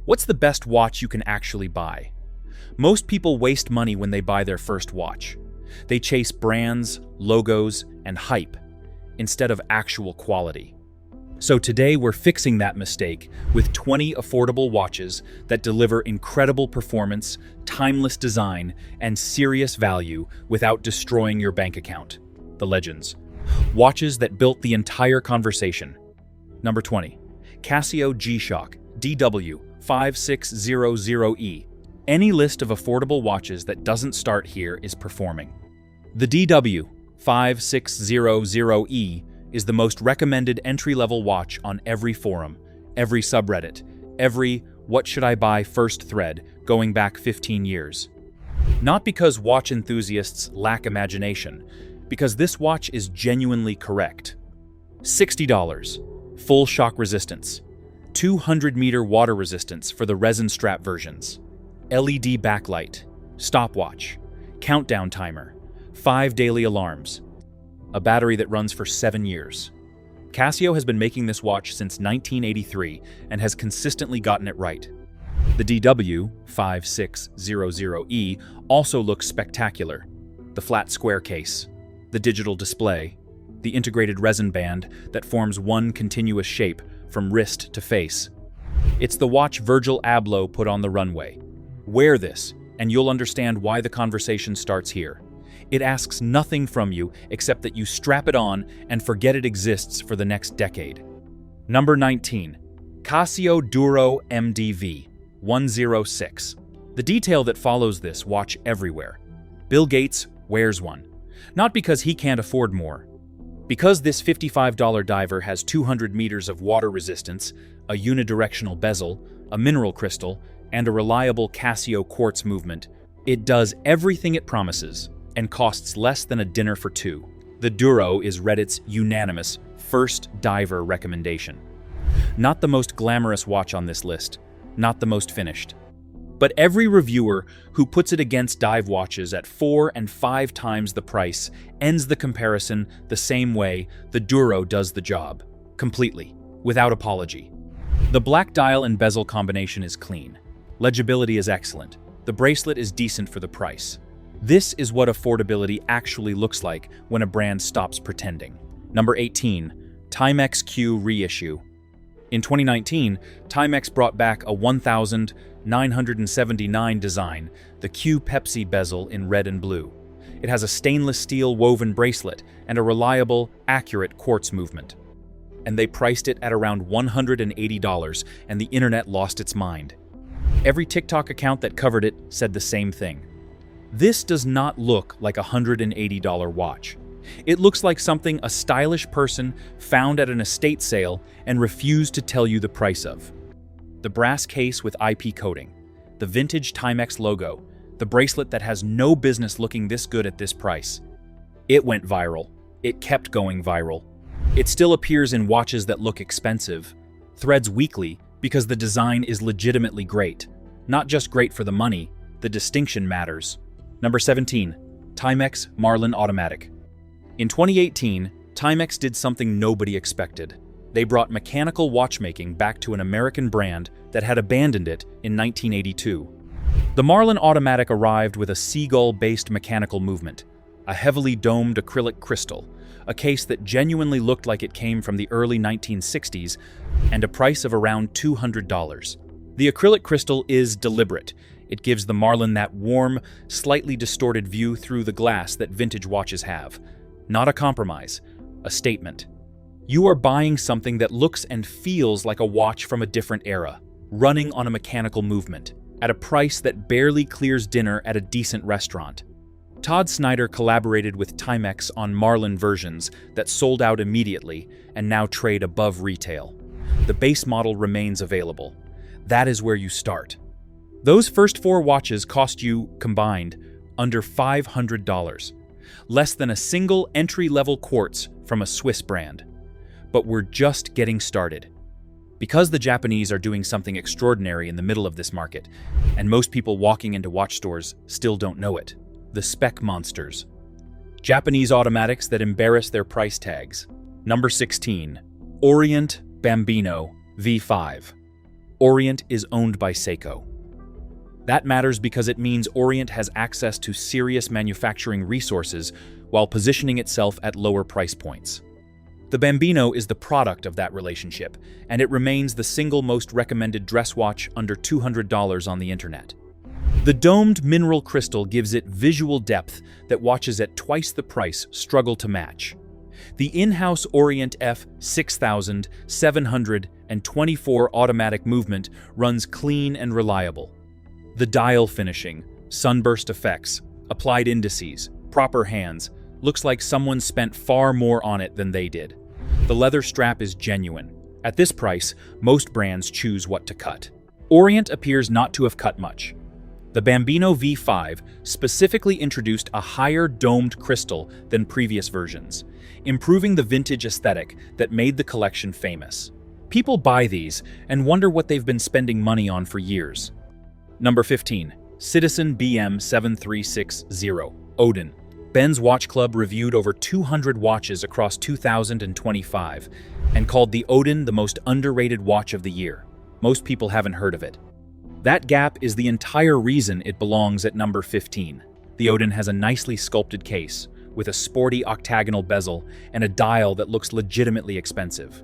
What's the best watch you can actually buy? Most people waste money when they buy their first watch. They chase brands, logos, and hype instead of actual quality. So today we're fixing that mistake with 20 affordable watches that deliver incredible performance, timeless design, and serious value without destroying your bank account. The Legends. Watches that built the entire conversation. Number 20. Casio G-Shock DW5600E. Any list of affordable watches that doesn't start here is performing. The DW5600E is the most recommended entry-level watch on every forum, every subreddit, every "what should I buy" first thread going back 15 years. Not because watch enthusiasts lack imagination, because this watch is genuinely correct. $60. Full shock resistance. 200-meter water resistance for the resin strap versions. LED backlight. Stopwatch. Countdown timer. 5 daily alarms. A battery that runs for 7 years. Casio has been making this watch since 1983 and has consistently gotten it right. The DW5600E also looks spectacular. The flat square case, the digital display, the integrated resin band that forms one continuous shape from wrist to face. It's the watch Virgil Abloh put on the runway. Wear this, and you'll understand why the conversation starts here. It asks nothing from you except that you strap it on and forget it exists for the next decade. Number 19. Casio Duro MDV 106. The detail that follows this watch everywhere. Bill Gates wears one. Not because he can't afford more. Because this $55 diver has 200 meters of water resistance, a unidirectional bezel, a mineral crystal, and a reliable Casio quartz movement, it does everything it promises and costs less than a dinner for two. The Duro is Reddit's unanimous first diver recommendation. Not the most glamorous watch on this list, not the most finished. But every reviewer who puts it against dive watches at 4 and 5 times the price ends the comparison the same way the Duro does the job, completely, without apology. The black dial and bezel combination is clean. Legibility is excellent. The bracelet is decent for the price. This is what affordability actually looks like when a brand stops pretending. Number 18. Timex Q reissue. In 2019, Timex brought back a 1979 design, the Q Pepsi bezel in red and blue. It has a stainless steel woven bracelet and a reliable, accurate quartz movement. And they priced it at around $180, and the internet lost its mind. Every TikTok account that covered it said the same thing. This does not look like a $180 watch. It looks like something a stylish person found at an estate sale and refused to tell you the price of. The brass case with IP coating, the vintage Timex logo, the bracelet that has no business looking this good at this price. It went viral. It kept going viral. It still appears in watches that look expensive, threads weekly because the design is legitimately great. Not just great for the money, the distinction matters. Number 17. Timex Marlin Automatic. In 2018, Timex did something nobody expected. They brought mechanical watchmaking back to an American brand that had abandoned it in 1982. The Marlin Automatic arrived with a seagull-based mechanical movement, a heavily domed acrylic crystal, a case that genuinely looked like it came from the early 1960s, and a price of around $200. The acrylic crystal is deliberate. It gives the Marlin that warm, slightly distorted view through the glass that vintage watches have. Not a compromise, a statement. You are buying something that looks and feels like a watch from a different era, running on a mechanical movement, at a price that barely clears dinner at a decent restaurant. Todd Snyder collaborated with Timex on Marlin versions that sold out immediately and now trade above retail. The base model remains available. That is where you start. Those first 4 watches cost you, combined, under $500. Less than a single entry-level quartz from a Swiss brand. But we're just getting started. Because the Japanese are doing something extraordinary in the middle of this market, and most people walking into watch stores still don't know it. The spec monsters. Japanese automatics that embarrass their price tags. Number 16. Orient Bambino V5. Orient is owned by Seiko. That matters because it means Orient has access to serious manufacturing resources while positioning itself at lower price points. The Bambino is the product of that relationship, and it remains the single most recommended dress watch under $200 on the internet. The domed mineral crystal gives it visual depth that watches at twice the price struggle to match. The in-house Orient F6724 automatic movement runs clean and reliable. The dial finishing, sunburst effects, applied indices, proper hands, looks like someone spent far more on it than they did. The leather strap is genuine. At this price, most brands choose what to cut. Orient appears not to have cut much. The Bambino V5 specifically introduced a higher domed crystal than previous versions, improving the vintage aesthetic that made the collection famous. People buy these and wonder what they've been spending money on for years. Number 15. Citizen BM7360 Odin. Ben's Watch Club reviewed over 200 watches across 2025 and called the Odin the most underrated watch of the year. Most people haven't heard of it. That gap is the entire reason it belongs at number 15. The Odin has a nicely sculpted case, with a sporty octagonal bezel and a dial that looks legitimately expensive.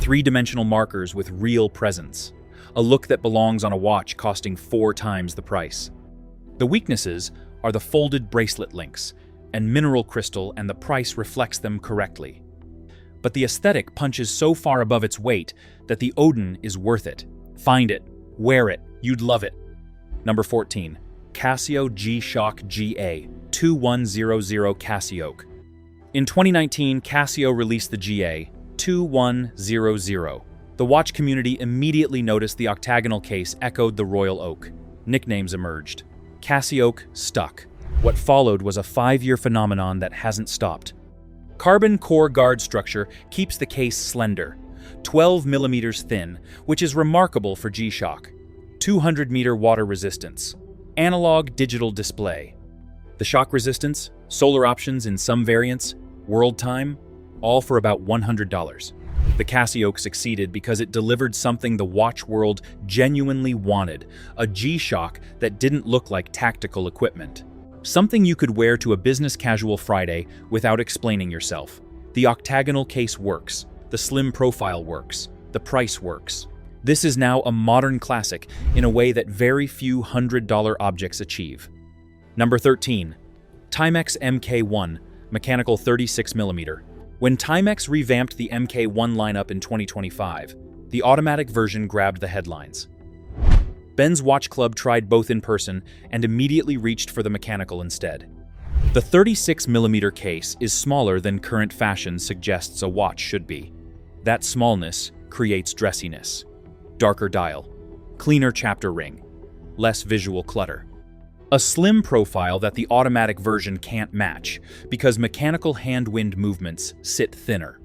Three-dimensional markers with real presence. A look that belongs on a watch costing 4 times the price. The weaknesses are the folded bracelet links and mineral crystal, and the price reflects them correctly. But the aesthetic punches so far above its weight that the Odin is worth it. Find it, wear it, you'd love it. Number 14. Casio G-Shock GA 2100 Casio. In 2019, Casio released the GA 2100. The watch community immediately noticed the octagonal case echoed the Royal Oak. Nicknames emerged. Casio stuck. What followed was a 5-year phenomenon that hasn't stopped. Carbon core guard structure keeps the case slender, 12 millimeters thin, which is remarkable for G-Shock. 200-meter water resistance. Analog digital display. The shock resistance, solar options in some variants, world time, all for about $100. The Casio succeeded because it delivered something the watch world genuinely wanted, a G-Shock that didn't look like tactical equipment. Something you could wear to a business casual Friday without explaining yourself. The octagonal case works, the slim profile works, the price works. This is now a modern classic in a way that very few $100 objects achieve. Number 13. Timex MK1, mechanical 36mm. When Timex revamped the MK1 lineup in 2025, the automatic version grabbed the headlines. Ben's Watch Club tried both in person and immediately reached for the mechanical instead. The 36mm case is smaller than current fashion suggests a watch should be. That smallness creates dressiness. Darker dial, cleaner chapter ring, less visual clutter. A slim profile that the automatic version can't match because mechanical hand-wind movements sit thinner.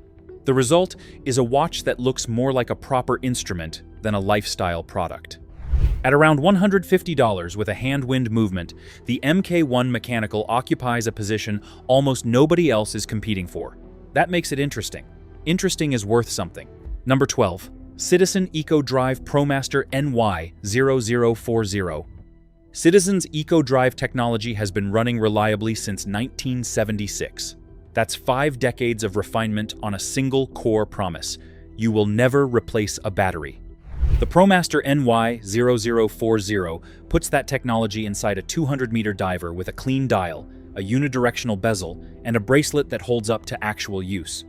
The result is a watch that looks more like a proper instrument than a lifestyle product. At around $150 with a hand-wind movement, the MK1 mechanical occupies a position almost nobody else is competing for. That makes it interesting. Interesting is worth something. Number 12. Citizen EcoDrive ProMaster NY0040. Citizen's EcoDrive technology has been running reliably since 1976. That's 5 decades of refinement on a single core promise. You will never replace a battery. The ProMaster NY0040 puts that technology inside a 200-meter diver with a clean dial, a unidirectional bezel, and a bracelet that holds up to actual use.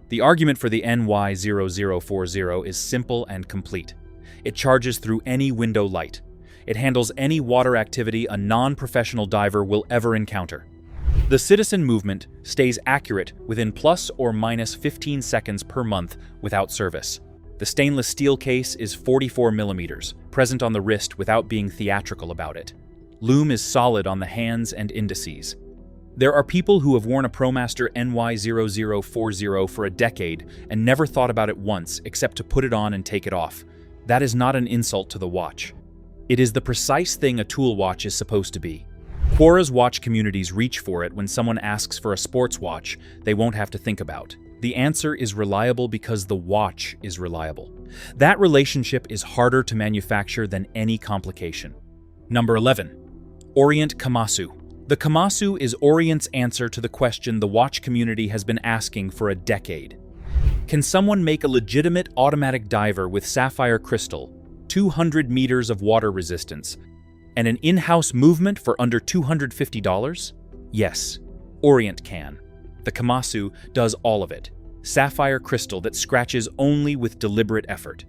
The argument for the NY0040 is simple and complete. It charges through any window light. It handles any water activity a non-professional diver will ever encounter. The Citizen movement stays accurate within plus or minus 15 seconds per month without service. The stainless steel case is 44 millimeters, present on the wrist without being theatrical about it. Lume is solid on the hands and indices. There are people who have worn a ProMaster NY0040 for a decade and never thought about it once except to put it on and take it off. That is not an insult to the watch. It is the precise thing a tool watch is supposed to be. Quora's watch communities reach for it when someone asks for a sports watch they won't have to think about. The answer is reliable because the watch is reliable. That relationship is harder to manufacture than any complication. Number 11. Orient Komatsu. The Komatsu is Orient's answer to the question the watch community has been asking for a decade. Can someone make a legitimate automatic diver with sapphire crystal, 200 meters of water resistance, and an in-house movement for under $250? Yes, Orient can. The Komatsu does all of it. Sapphire crystal that scratches only with deliberate effort.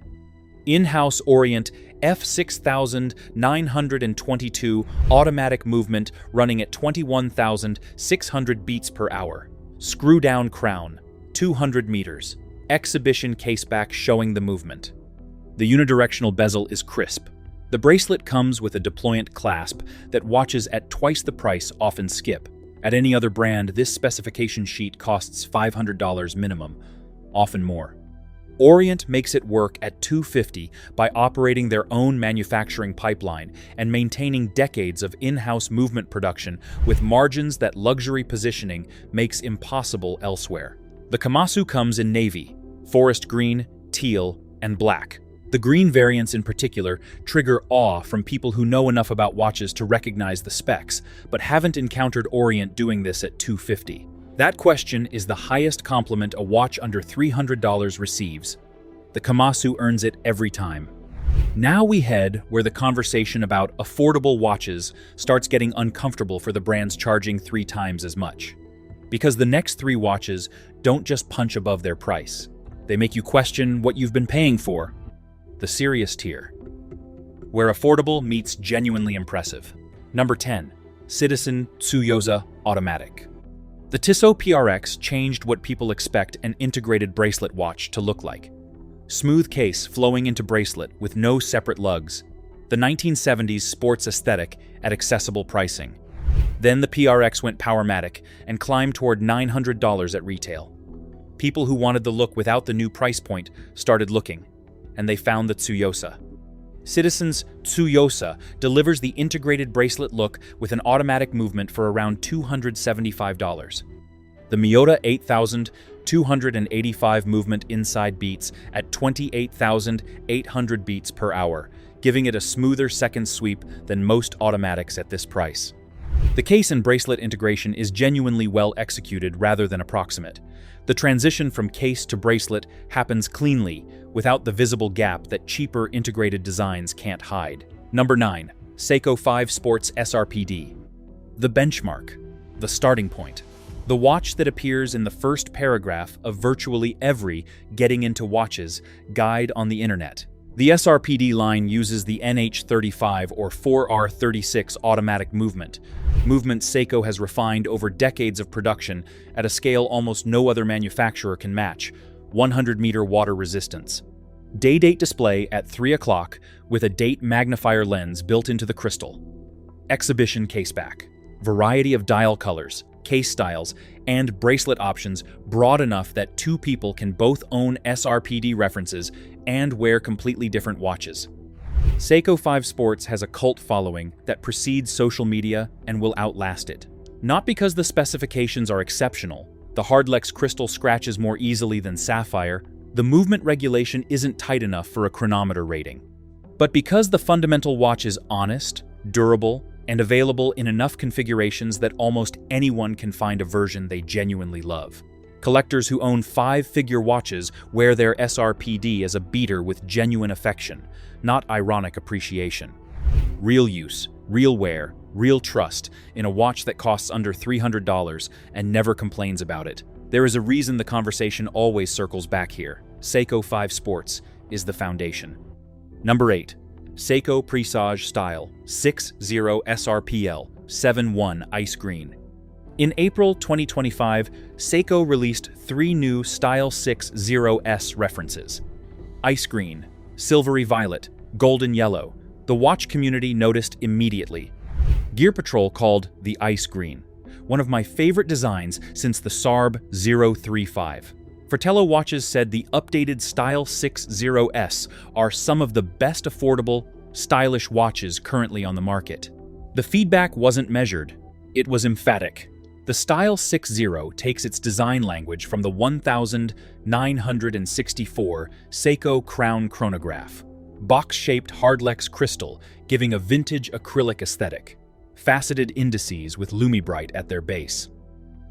In-house Orient F6922 automatic movement running at 21,600 beats per hour. Screw-down crown, 200 meters. Exhibition caseback showing the movement. The unidirectional bezel is crisp. The bracelet comes with a deployant clasp that watches at twice the price often skip. At any other brand, this specification sheet costs $500 minimum, often more. Orient makes it work at $250 by operating their own manufacturing pipeline and maintaining decades of in-house movement production with margins that luxury positioning makes impossible elsewhere. The Komatsu comes in navy, forest green, teal, and black. The green variants in particular trigger awe from people who know enough about watches to recognize the specs, but haven't encountered Orient doing this at $250. That question is the highest compliment a watch under $300 receives. The Komatsu earns it every time. Now we head where the conversation about affordable watches starts getting uncomfortable for the brands charging 3 times as much. Because the next 3 watches don't just punch above their price. They make you question what you've been paying for. The serious tier, where affordable meets genuinely impressive. Number 10. Citizen Tsuyosa Automatic. The Tissot PRX changed what people expect an integrated bracelet watch to look like. Smooth case flowing into bracelet with no separate lugs. The 1970s sports aesthetic at accessible pricing. Then the PRX went Powermatic and climbed toward $900 at retail. People who wanted the look without the new price point started looking, and they found the Tsuyosa. Citizen's Tsuyosa delivers the integrated bracelet look with an automatic movement for around $275. The Miyota 8285 movement inside beats at 28,800 beats per hour, giving it a smoother second sweep than most automatics at this price. The case and bracelet integration is genuinely well executed rather than approximate. The transition from case to bracelet happens cleanly, without the visible gap that cheaper integrated designs can't hide. Number 9. Seiko 5 Sports SRPD. The benchmark. The starting point. The watch that appears in the first paragraph of virtually every Getting Into Watches guide on the internet. The SRPD line uses the NH35 or 4R36 automatic movement Seiko has refined over decades of production at a scale almost no other manufacturer can match, 100-meter water resistance. Day-date display at 3 o'clock with a date magnifier lens built into the crystal. Exhibition caseback. Variety of dial colors, case styles, and bracelet options broad enough that 2 people can both own SRPD references and wear completely different watches. Seiko 5 Sports has a cult following that precedes social media and will outlast it. Not because the specifications are exceptional, the Hardlex crystal scratches more easily than sapphire, the movement regulation isn't tight enough for a chronometer rating, but because the fundamental watch is honest, durable, and available in enough configurations that almost anyone can find a version they genuinely love. Collectors who own 5-figure watches wear their SRPD as a beater with genuine affection, not ironic appreciation. Real use, real wear, real trust in a watch that costs under $300 and never complains about it. There is a reason the conversation always circles back here. Seiko 5 Sports is the foundation. Number 8. Seiko Presage Style 60 SRPL 71 Ice Green. In April 2025, Seiko released 3 new Style 60S references. Ice green, silvery violet, golden yellow. The watch community noticed immediately. Gear Patrol called the ice green one of my favorite designs since the SARB 035. Fratello Watches said the updated Style 60S are some of the best affordable, stylish watches currently on the market. The feedback wasn't measured, it was emphatic. The Style 60 takes its design language from the 1964 Seiko Crown chronograph. Box-shaped Hardlex crystal giving a vintage acrylic aesthetic. Faceted indices with Lumibrite at their base.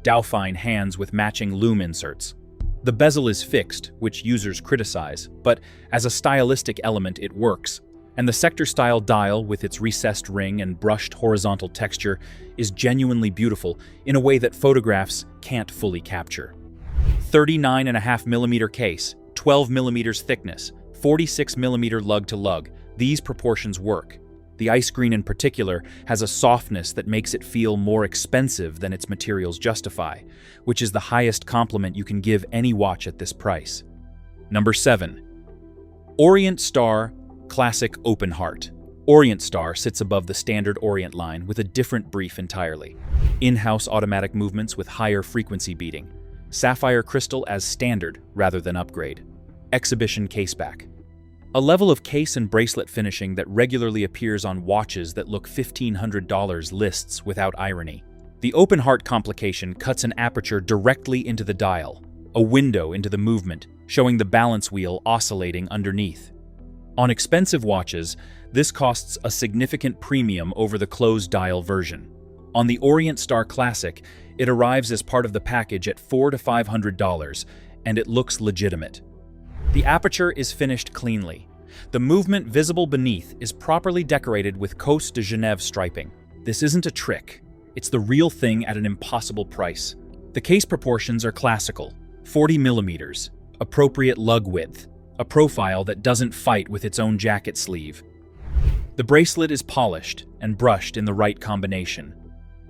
Douphine hands with matching lume inserts. The bezel is fixed, which users criticize, but as a stylistic element it works. And the sector-style dial with its recessed ring and brushed horizontal texture is genuinely beautiful in a way that photographs can't fully capture. 39.5mm case, 12mm thickness, 46mm lug-to-lug, these proportions work. The ice green in particular has a softness that makes it feel more expensive than its materials justify, which is the highest compliment you can give any watch at this price. Number 7. Orient Star Classic Open Heart. Orient Star sits above the standard Orient line with a different brief entirely. In-house automatic movements with higher frequency beating. Sapphire crystal as standard rather than upgrade. Exhibition caseback. A level of case and bracelet finishing that regularly appears on watches that look $1,500 lists without irony. The open heart complication cuts an aperture directly into the dial, a window into the movement, showing the balance wheel oscillating underneath. On expensive watches, this costs a significant premium over the closed dial version. On the Orient Star Classic, it arrives as part of the package at $400 to $500, and it looks legitimate. The aperture is finished cleanly. The movement visible beneath is properly decorated with Côte de Genève striping. This isn't a trick. It's the real thing at an impossible price. The case proportions are classical, 40mm, appropriate lug width, a profile that doesn't fight with its own jacket sleeve. The bracelet is polished and brushed in the right combination.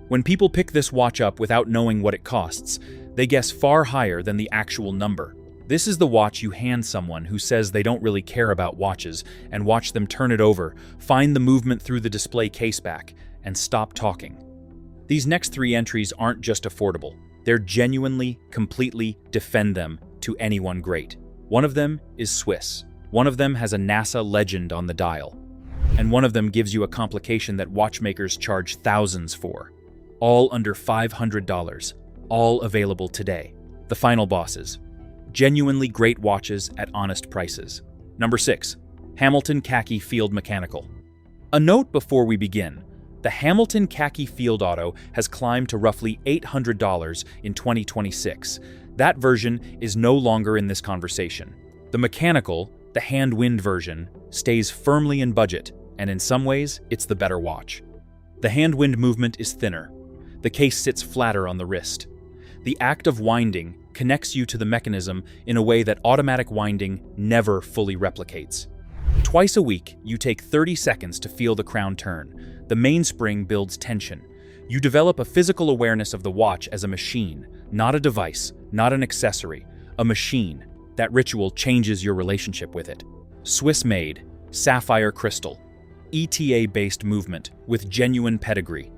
When people pick this watch up without knowing what it costs, they guess far higher than the actual number. This is the watch you hand someone who says they don't really care about watches and watch them turn it over, find the movement through the display caseback, and stop talking. These next 3 entries aren't just affordable. They're genuinely, completely defend them to anyone great. One of them is Swiss. One of them has a NASA legend on the dial. And one of them gives you a complication that watchmakers charge thousands for. All under $500. All available today. The final bosses. Genuinely great watches at honest prices. Number 6. Hamilton Khaki Field Mechanical. A note before we begin. The Hamilton Khaki Field Auto has climbed to roughly $800 in 2026. That version is no longer in this conversation. The mechanical, the hand-wind version, stays firmly in budget, and in some ways, it's the better watch. The hand-wind movement is thinner. The case sits flatter on the wrist. The act of winding connects you to the mechanism in a way that automatic winding never fully replicates. Twice a week, you take 30 seconds to feel the crown turn. The mainspring builds tension. You develop a physical awareness of the watch as a machine, not a device, not an accessory, a machine. That ritual changes your relationship with it. Swiss-made, sapphire crystal, ETA-based movement with genuine pedigree.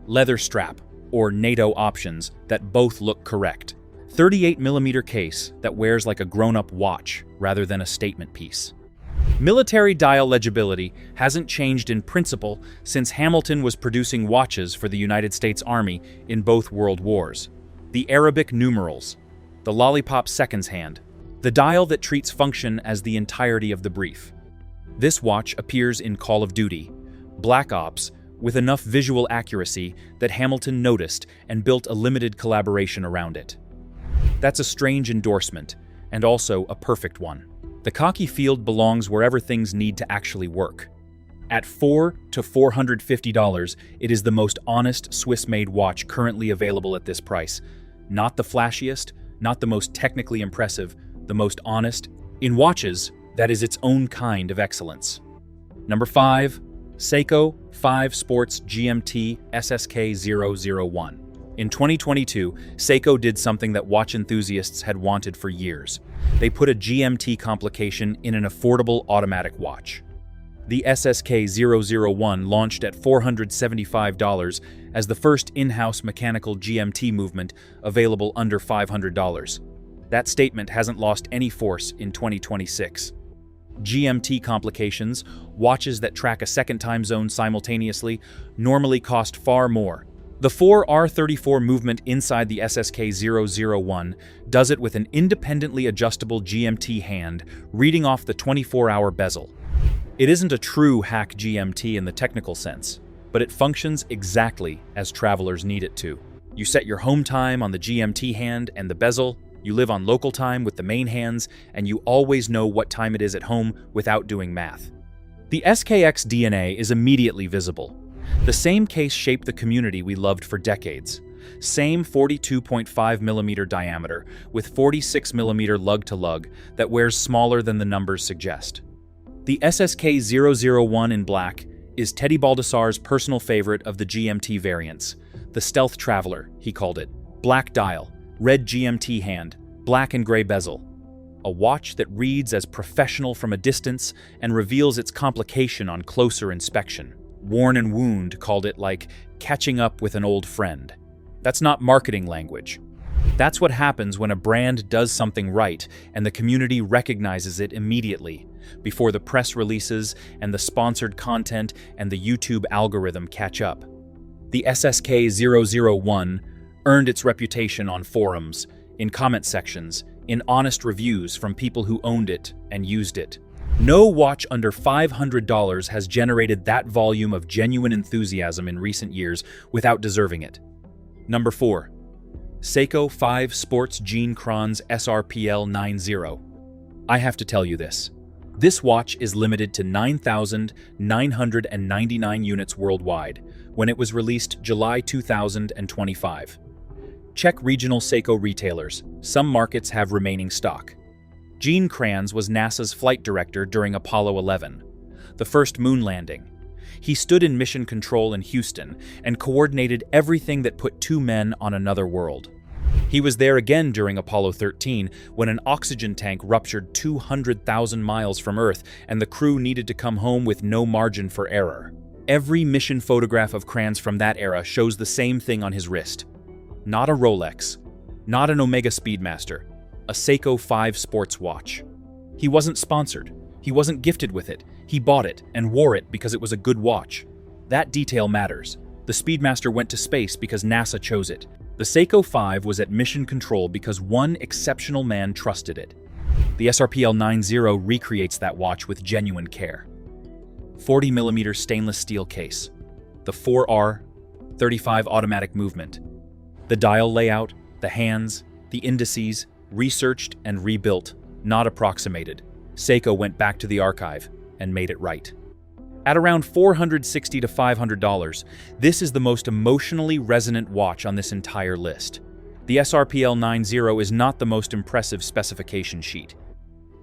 Leather strap, or NATO options that both look correct. 38mm case that wears like a grown-up watch rather than a statement piece. Military dial legibility hasn't changed in principle since Hamilton was producing watches for the United States Army in both world wars. The Arabic numerals, the lollipop seconds hand, the dial that treats function as the entirety of the brief. This watch appears in Call of Duty, Black Ops, with enough visual accuracy that Hamilton noticed and built a limited collaboration around it. That's a strange endorsement, and also a perfect one. The Khaki Field belongs wherever things need to actually work. At $400 to $450, it is the most honest Swiss-made watch currently available at this price. Not the flashiest, not the most technically impressive, the most honest. In watches, that is its own kind of excellence. Number 5. Seiko 5 Sports GMT SSK 001. In 2022, Seiko did something that watch enthusiasts had wanted for years. They put a GMT complication in an affordable automatic watch. The SSK 001 launched at $475 as the first in-house mechanical GMT movement available under $500. That statement hasn't lost any force in 2026. GMT complications, watches that track a second time zone simultaneously, normally cost far more, The 4R34 movement inside the SSK-001 does it with an independently adjustable GMT hand reading off the 24-hour bezel. It isn't a true hack GMT in the technical sense, but it functions exactly as travelers need it to. You set your home time on the GMT hand and the bezel, you live on local time with the main hands, and you always know what time it is at home without doing math. The SKX DNA is immediately visible. The same case shaped the community we loved for decades. Same 42.5mm diameter with 46mm lug-to-lug that wears smaller than the numbers suggest. The SSK-001 in black is Teddy Baldassar's personal favorite of the GMT variants. The Stealth Traveler, he called it. Black dial, red GMT hand, black and gray bezel. A watch that reads as professional from a distance and reveals its complication on closer inspection. Worn and Wound called it like catching up with an old friend. That's not marketing language. That's what happens when a brand does something right and the community recognizes it immediately, before the press releases and the sponsored content and the YouTube algorithm catch up. The SSK-001 earned its reputation on forums, in comment sections, in honest reviews from people who owned it and used it. No watch under $500 has generated that volume of genuine enthusiasm in recent years without deserving it. Number 4. Seiko 5 Sports Gene Kranz SRPL 90. I have to tell you this. This watch is limited to 9,999 units worldwide when it was released July 2025. Check regional Seiko retailers. Some markets have remaining stock. Gene Kranz was NASA's flight director during Apollo 11, the first moon landing. He stood in mission control in Houston and coordinated everything that put two men on another world. He was there again during Apollo 13 when an oxygen tank ruptured 200,000 miles from Earth and the crew needed to come home with no margin for error. Every mission photograph of Kranz from that era shows the same thing on his wrist. Not a Rolex, not an Omega Speedmaster, a Seiko 5 sports watch. He wasn't sponsored, he wasn't gifted with it, he bought it and wore it because it was a good watch. That detail matters. The Speedmaster went to space because NASA chose it. The Seiko 5 was at mission control because one exceptional man trusted it. The SRPL 90 recreates that watch with genuine care. 40mm stainless steel case. The 4R35 automatic movement. The dial layout, the hands, the indices, researched and rebuilt, not approximated. Seiko went back to the archive and made it right. At around $460 to $500, this is the most emotionally resonant watch on this entire list. The SRPL 90 is not the most impressive specification sheet.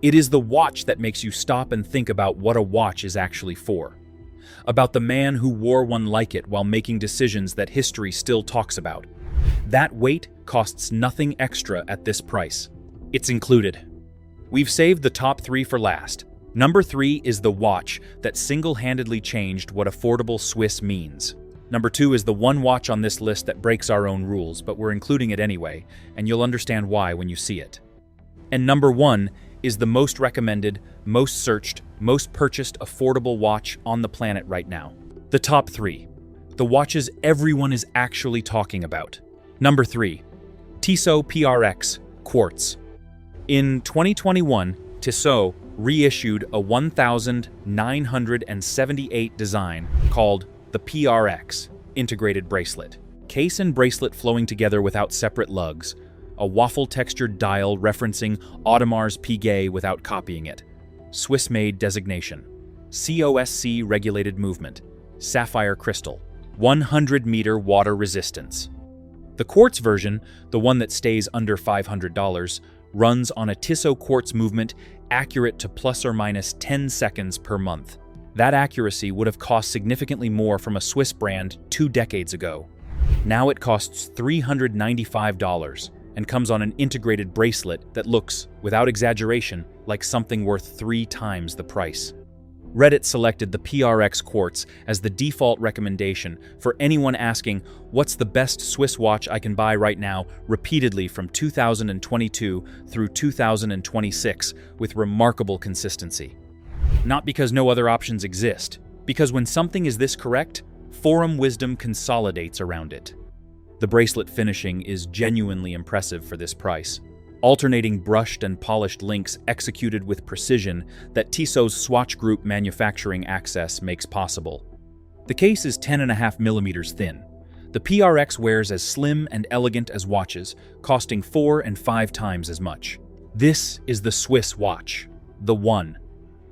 It is the watch that makes you stop and think about what a watch is actually for. About the man who wore one like it while making decisions that history still talks about. That weight costs nothing extra at this price. It's included. We've saved the top 3 for last. Number 3 is the watch that single-handedly changed what affordable Swiss means. Number 2 is the one watch on this list that breaks our own rules, but we're including it anyway, and you'll understand why when you see it. And number 1 is the most recommended, most searched, most purchased affordable watch on the planet right now. The top 3. The watches everyone is actually talking about. Number 3. Tissot PRX Quartz. In 2021, Tissot reissued a 1978 design called the PRX integrated bracelet. Case and bracelet flowing together without separate lugs. A waffle-textured dial referencing Audemars Piguet without copying it. Swiss-made designation. COSC regulated movement. Sapphire crystal. 100-meter water resistance. The quartz version, the one that stays under $500, runs on a Tissot quartz movement accurate to plus or minus 10 seconds per month. That accuracy would have cost significantly more from a Swiss brand 2 decades ago. Now it costs $395 and comes on an integrated bracelet that looks, without exaggeration, like something worth 3 times the price. Reddit selected the PRX Quartz as the default recommendation for anyone asking, what's the best Swiss watch I can buy right now, repeatedly from 2022 through 2026 with remarkable consistency. Not because no other options exist, because when something is this correct, forum wisdom consolidates around it. The bracelet finishing is genuinely impressive for this price. Alternating brushed and polished links executed with precision that Tissot's Swatch Group manufacturing access makes possible. The case is 10.5 millimeters thin. The PRX wears as slim and elegant as watches, costing 4 and 5 times as much. This is the Swiss watch, the one.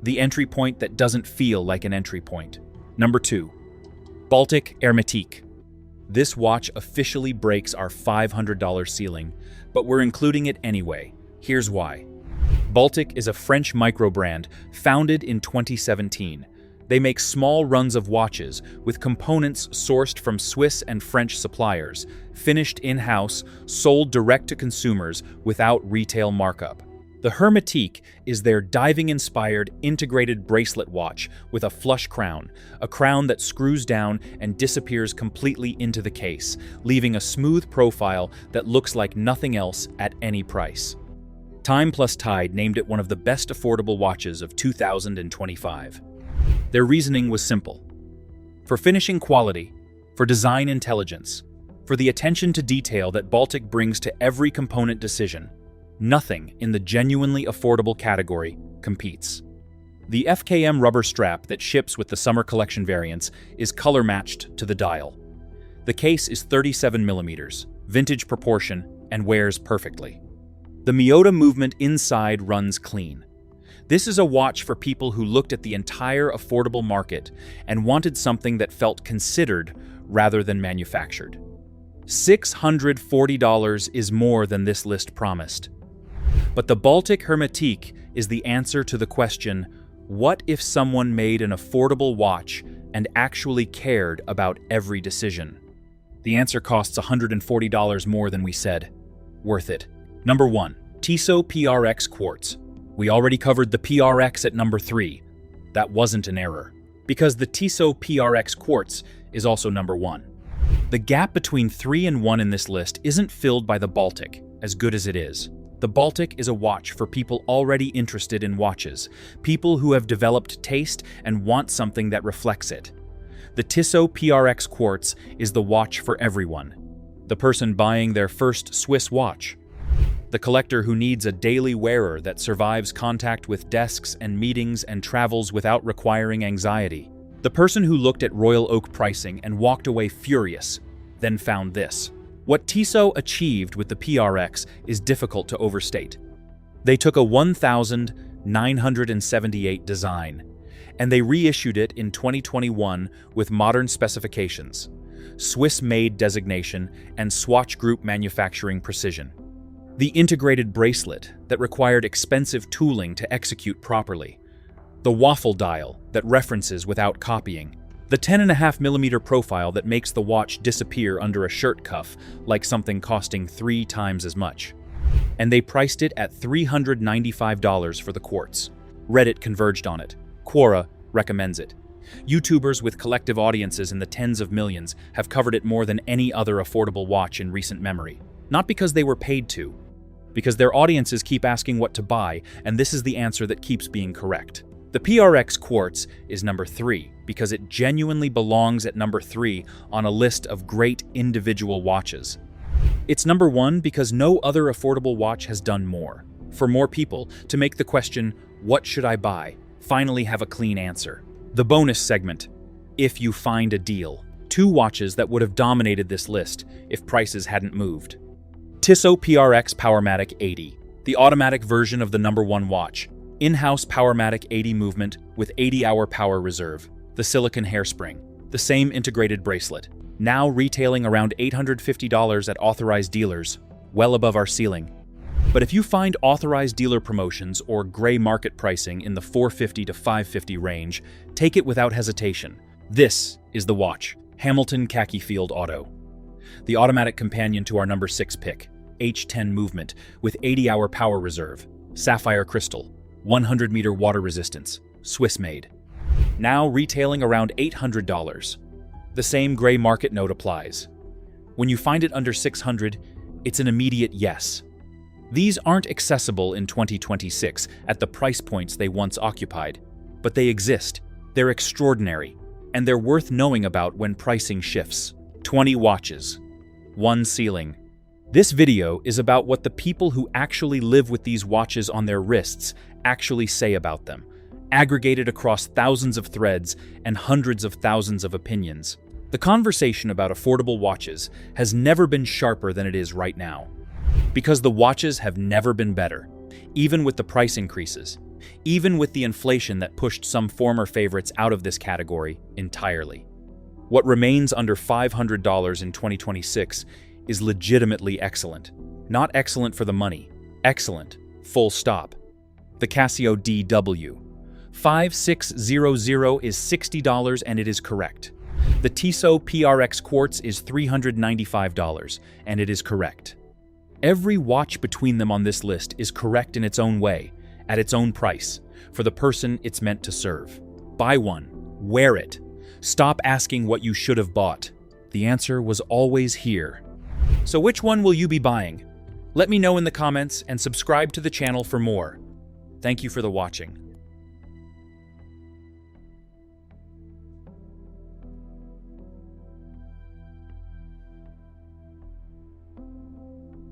The entry point that doesn't feel like an entry point. Number 2. Baltic Hermetique. This watch officially breaks our $500 ceiling, but we're including it anyway. Here's why. Baltic is a French micro brand founded in 2017. They make small runs of watches with components sourced from Swiss and French suppliers, finished in-house, sold direct to consumers without retail markup. The Hermetique is their diving-inspired integrated bracelet watch with a flush crown, a crown that screws down and disappears completely into the case, leaving a smooth profile that looks like nothing else at any price. Time plus Tide named it one of the best affordable watches of 2025. Their reasoning was simple. For finishing quality, for design intelligence, for the attention to detail that Baltic brings to every component decision, nothing in the genuinely affordable category competes. The FKM rubber strap that ships with the summer collection variants is color-matched to the dial. The case is 37 millimeters, vintage proportion, and wears perfectly. The Miyota movement inside runs clean. This is a watch for people who looked at the entire affordable market and wanted something that felt considered rather than manufactured. $640 is more than this list promised. But the Baltic Hermetique is the answer to the question, what if someone made an affordable watch and actually cared about every decision? The answer costs $140 more than we said. Worth it. Number 1. Tissot PRX Quartz. We already covered the PRX at number 3. That wasn't an error, because the Tissot PRX Quartz is also number 1. The gap between 3 and 1 in this list isn't filled by the Baltic, as good as it is. The Baltic is a watch for people already interested in watches, people who have developed taste and want something that reflects it. The Tissot PRX Quartz is the watch for everyone. The person buying their first Swiss watch. The collector who needs a daily wearer that survives contact with desks and meetings and travels without requiring anxiety. The person who looked at Royal Oak pricing and walked away furious, then found this. What Tissot achieved with the PRX is difficult to overstate. They took a 1978 design, and they reissued it in 2021 with modern specifications, Swiss-made designation, and Swatch Group manufacturing precision. The integrated bracelet that required expensive tooling to execute properly. The waffle dial that references without copying. The 10.5mm profile that makes the watch disappear under a shirt cuff like something costing 3 times as much. And they priced it at $395 for the quartz. Reddit converged on it. Quora recommends it. YouTubers with collective audiences in the tens of millions have covered it more than any other affordable watch in recent memory. Not because they were paid to, because their audiences keep asking what to buy, and this is the answer that keeps being correct. The PRX Quartz is number 3 because it genuinely belongs at number 3 on a list of great individual watches. It's number 1 because no other affordable watch has done more. For more people to make the question, what should I buy, finally have a clean answer. The bonus segment, if you find a deal. 2 watches that would have dominated this list if prices hadn't moved. Tissot PRX Powermatic 80, the automatic version of the number 1 watch. In-house Powermatic 80 movement with 80-hour power reserve. The silicone hairspring. The same integrated bracelet. Now retailing around $850 at authorized dealers, well above our ceiling. But if you find authorized dealer promotions or gray market pricing in the $450 to $550 range, take it without hesitation. This is the watch, Hamilton Khaki Field Auto. The automatic companion to our number 6 pick, H10 movement with 80-hour power reserve, sapphire crystal, 100-meter water resistance, Swiss-made. Now retailing around $800. The same gray market note applies. When you find it under $600, it's an immediate yes. These aren't accessible in 2026 at the price points they once occupied, but they exist, they're extraordinary, and they're worth knowing about when pricing shifts. 20 watches. one ceiling. This video is about what the people who actually live with these watches on their wrists actually say about them, aggregated across thousands of threads and hundreds of thousands of opinions. The conversation about affordable watches has never been sharper than it is right now. Because the watches have never been better, even with the price increases, even with the inflation that pushed some former favorites out of this category entirely. What remains under $500 in 2026 is legitimately excellent. Not excellent for the money, excellent, full stop. The Casio DW 5600 is $60 and it is correct. The Tissot PRX Quartz is $395 and it is correct. Every watch between them on this list is correct in its own way, at its own price, for the person it's meant to serve. Buy one, wear it. Stop asking what you should have bought. The answer was always here. So which one will you be buying? Let me know in the comments and subscribe to the channel for more. Thank you for the watching.